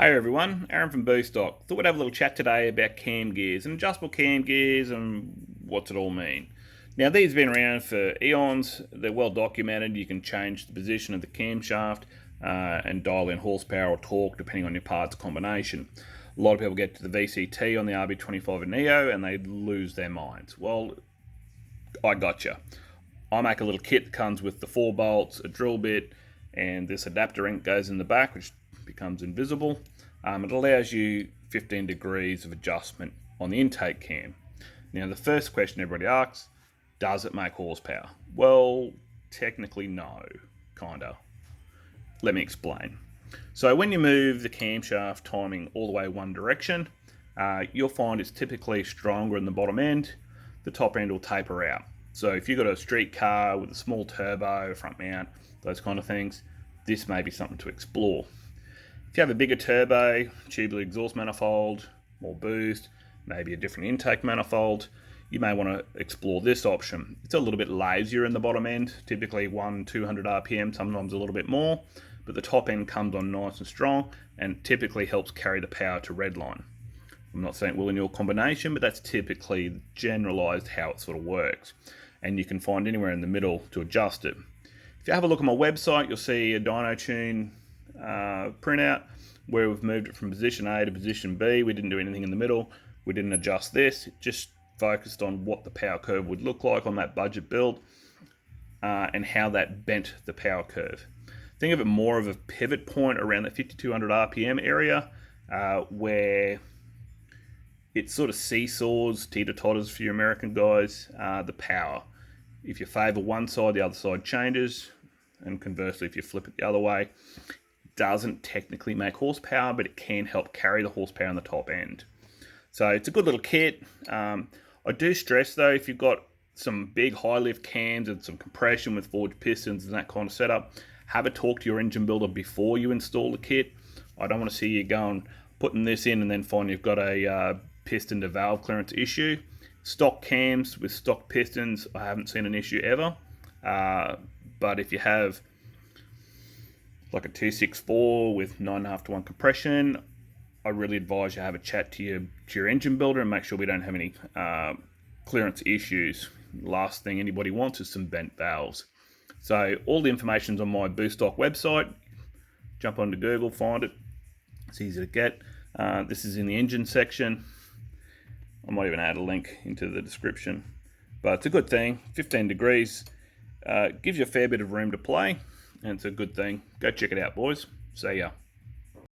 Hey everyone, Aaron from Boostock. Thought we'd have a little chat today about cam gears and adjustable cam gears and what's it all mean. Now these have been around for eons, they're well documented, you can change the position of the camshaft and dial in horsepower or torque depending on your parts combination. A lot of people get to the VCT on the RB25 Neo and they lose their minds. Well, I gotcha. I make a little kit that comes with the 4 bolts, a drill bit, and this adapter ink goes in the back, which becomes invisible. It allows you 15 degrees of adjustment on the intake cam. Now, the first question everybody asks, does it make horsepower? Well, technically no, kinda. Let me explain. So when you move the camshaft timing all the way one direction, you'll find it's typically stronger in the bottom end. The top end will taper out. So if you've got a street car with a small turbo, front mount, those kind of things, this may be something to explore. If you have a bigger turbo, tubular exhaust manifold, more boost, maybe a different intake manifold, you may want to explore this option. It's a little bit lazier in the bottom end, typically 200 RPM, sometimes a little bit more, but the top end comes on nice and strong and typically helps carry the power to redline. I'm not saying it will in your combination, but that's typically generalized how it sort of works. And you can find anywhere in the middle to adjust it. If you have a look at my website, you'll see a dyno tune printout where we've moved it from position A to position B. We didn't do anything in the middle. We didn't adjust this. It just focused on what the power curve would look like on that budget build and how that bent the power curve. Think of it more of a pivot point around the 5200 RPM area where it sort of seesaws, teeter-totters for you American guys, the power. If you favour one side, the other side changes, and conversely, if you flip it the other way, it doesn't technically make horsepower, but it can help carry the horsepower on the top end. So it's a good little kit. I do stress though, if you've got some big high lift cams and some compression with forged pistons and that kind of setup, have a talk to your engine builder before you install the kit. I don't want to see you going putting this in and then find you've got a piston to valve clearance issue. Stock cams with stock pistons, I haven't seen an issue ever. But if you have like a 264 with 9.5 to 1 compression, I really advise you have a chat to your engine builder and make sure we don't have any clearance issues. Last thing anybody wants is some bent valves. So all the information's on my Boostock website. Jump onto Google, find it. It's easy to get. This is in the engine section. I might even add a link into the description. But it's a good thing. 15 degrees gives you a fair bit of room to play, and it's a good thing. Go check it out, boys. See ya.